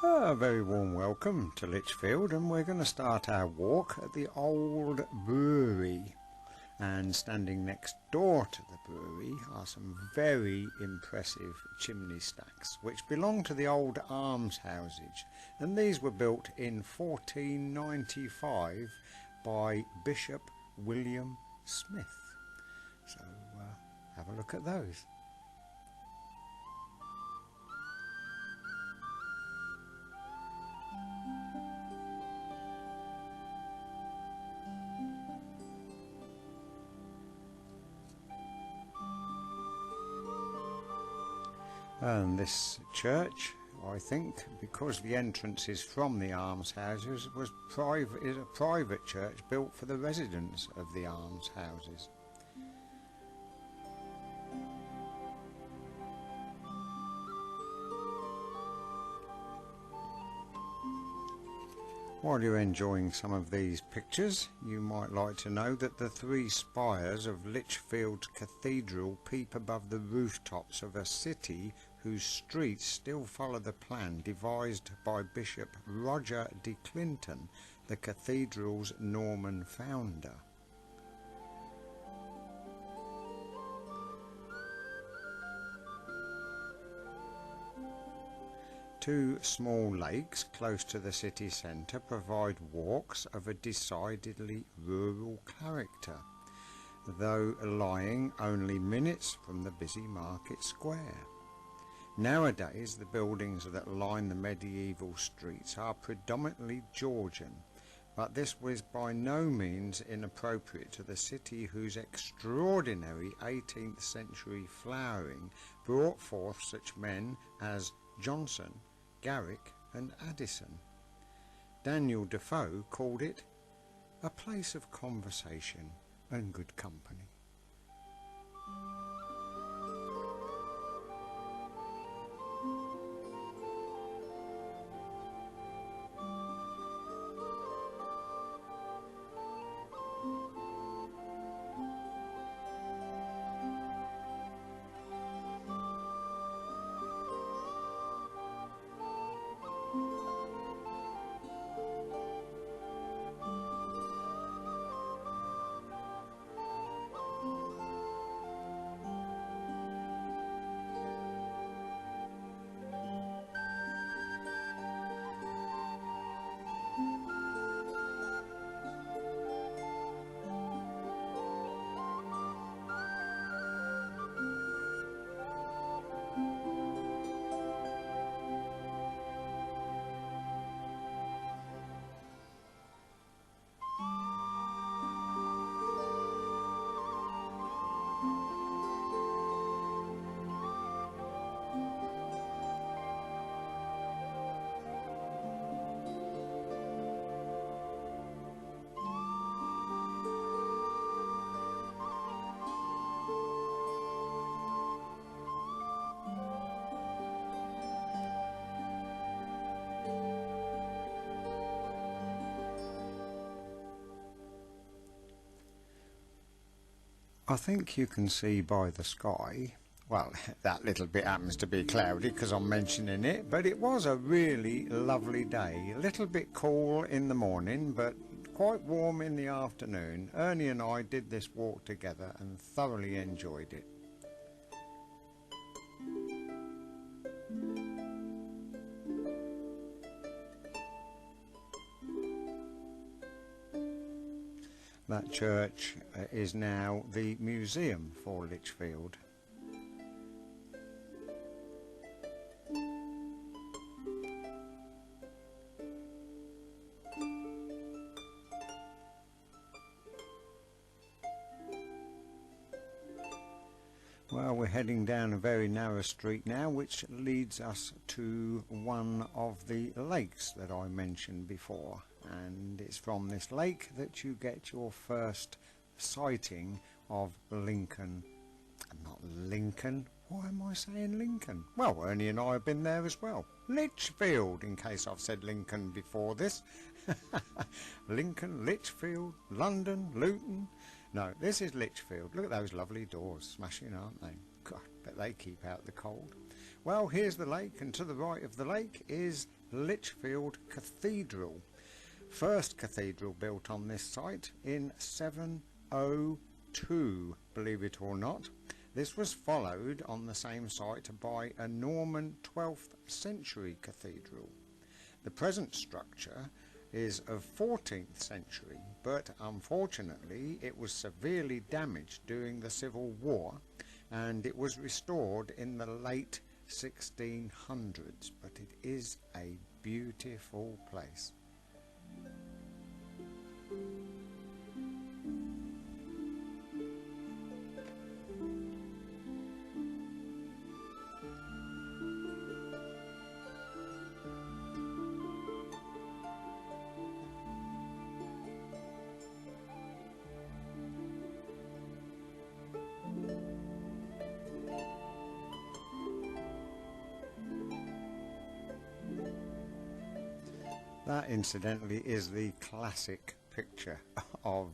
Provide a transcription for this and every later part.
A very warm welcome to Lichfield, and we're going to start our walk at the old brewery. And standing next door to the brewery are some very impressive chimney stacks which belong to the old almshouses, and these were built in 1495 by Bishop William Smith. So have a look at those. And this church, I think, because the entrance is from the almshouses, is a private church built for the residents of the almshouses. While you're enjoying some of these pictures, you might like to know that the three spires of Lichfield Cathedral peep above the rooftops of a city whose streets still follow the plan devised by Bishop Roger de Clinton, the cathedral's Norman founder. Two small lakes close to the city centre provide walks of a decidedly rural character, though lying only minutes from the busy market square. Nowadays the buildings that line the medieval streets are predominantly Georgian, but this was by no means inappropriate to the city whose extraordinary 18th century flowering brought forth such men as Johnson, Garrick and Addison. Daniel Defoe called it a place of conversation and good company. I think you can see by the sky, well, that little bit happens to be cloudy because I'm mentioning it, but it was a really lovely day. A little bit cool in the morning, but quite warm in the afternoon. Ernie and I did this walk together and thoroughly enjoyed it. That church is now the museum for Lichfield. Well, we're heading down a very narrow street now, which leads us to one of the lakes that I mentioned before. And it's from this lake that you get your first sighting of Lincoln. Not Lincoln. Why am I saying Lincoln? Well, Ernie and I have been there as well. Lichfield, in case I've said Lincoln before this. Lincoln, Lichfield, London, Luton. No, this is Lichfield. Look at those lovely doors, smashing, aren't they? God, bet they keep out the cold. Well, here's the lake, and to the right of the lake is Lichfield Cathedral. First cathedral built on this site in 702, believe it or not. This was followed on the same site by a Norman 12th century cathedral. The present structure is of 14th century, but unfortunately it was severely damaged during the Civil War, and it was restored in the late 1600s, but it is a beautiful place. That incidentally is the classic picture of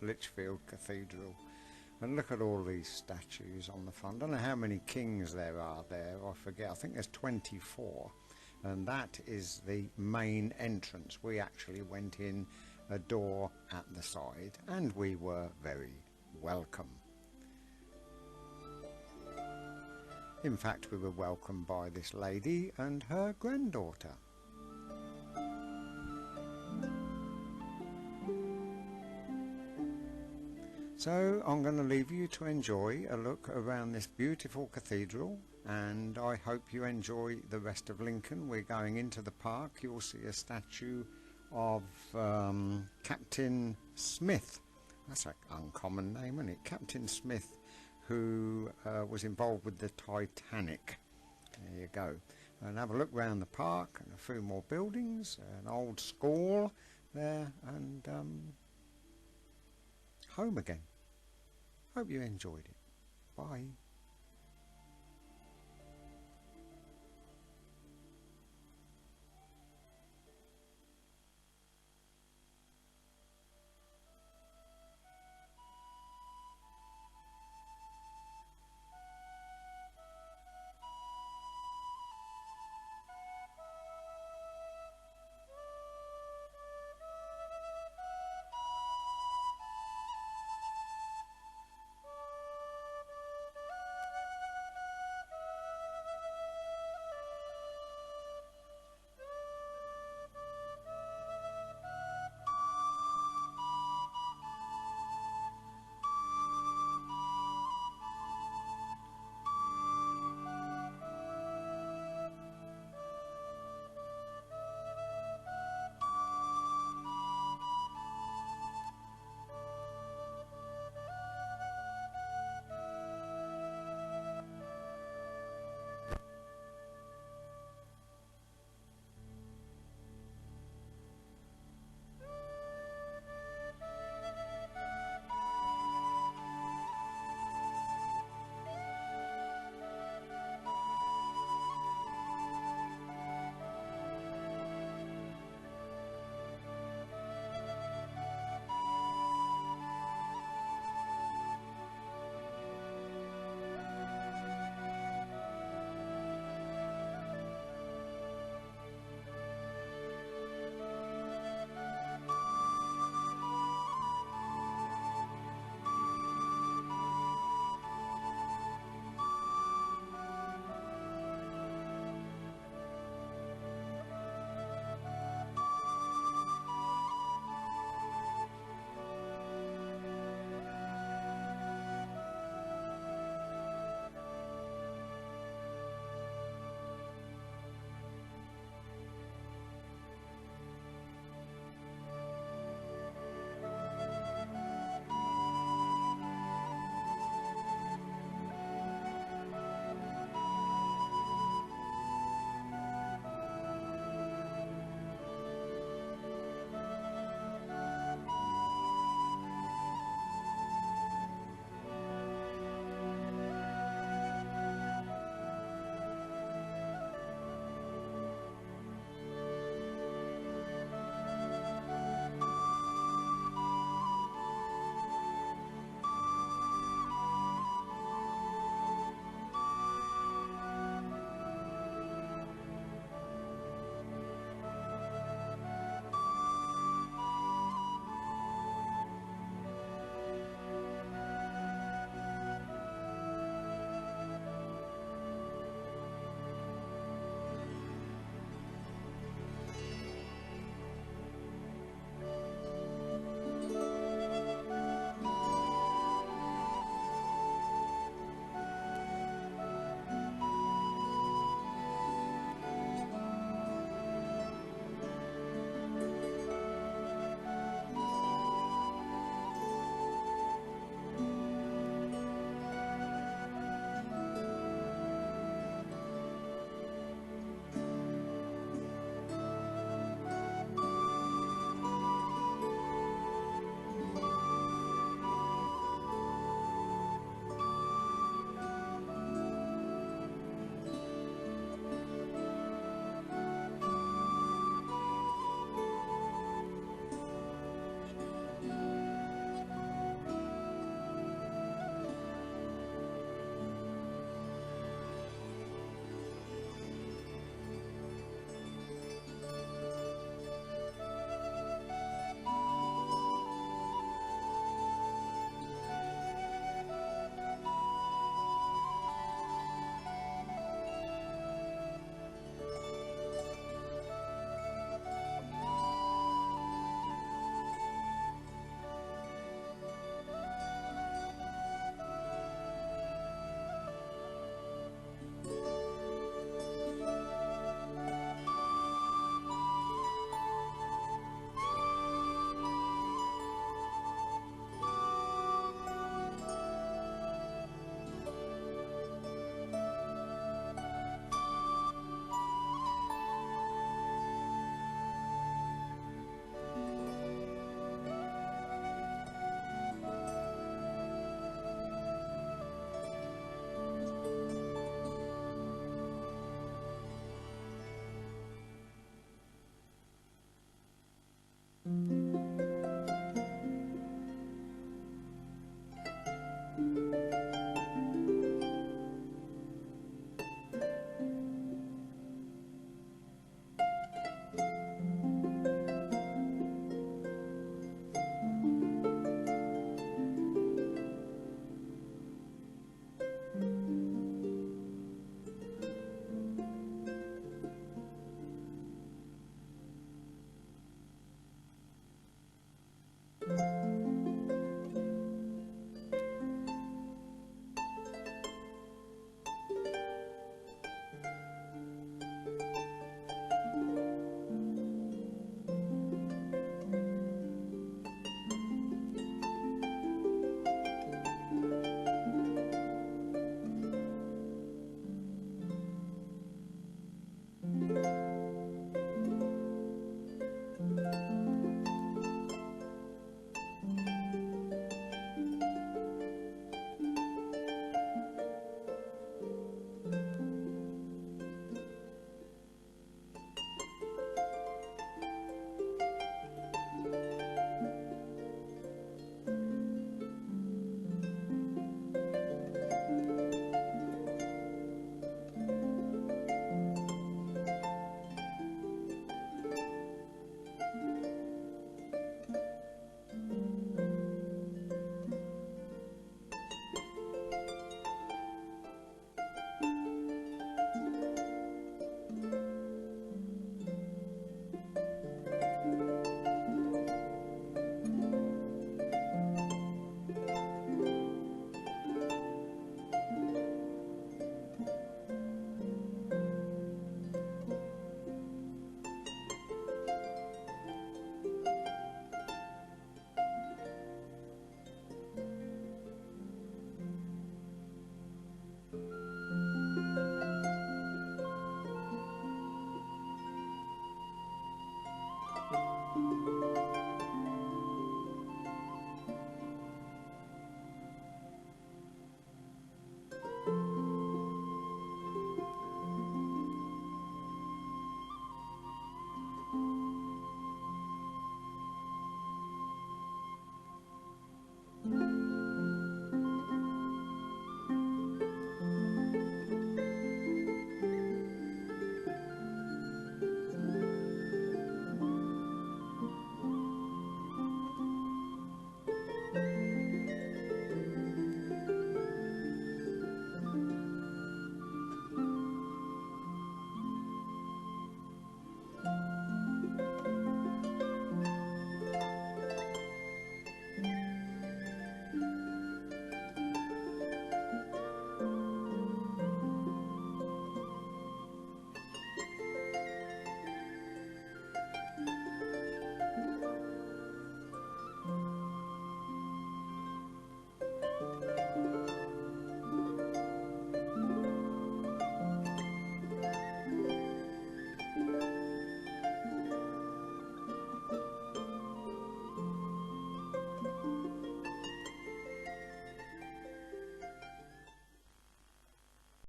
Lichfield Cathedral. And look at all these statues on the front. I don't know how many kings there are there, I forget. I think there's 24. And that is the main entrance. We actually went in a door at the side and we were very welcome. In fact, we were welcomed by this lady and her granddaughter. So I'm going to leave you to enjoy a look around this beautiful cathedral, and I hope you enjoy the rest of Lincoln. We're going into the park. You'll see a statue of Captain Smith. That's an uncommon name, isn't it? Captain Smith, who was involved with the Titanic. There you go. And have a look around the park and a few more buildings, an old school there, and home again. Hope you enjoyed it. Bye.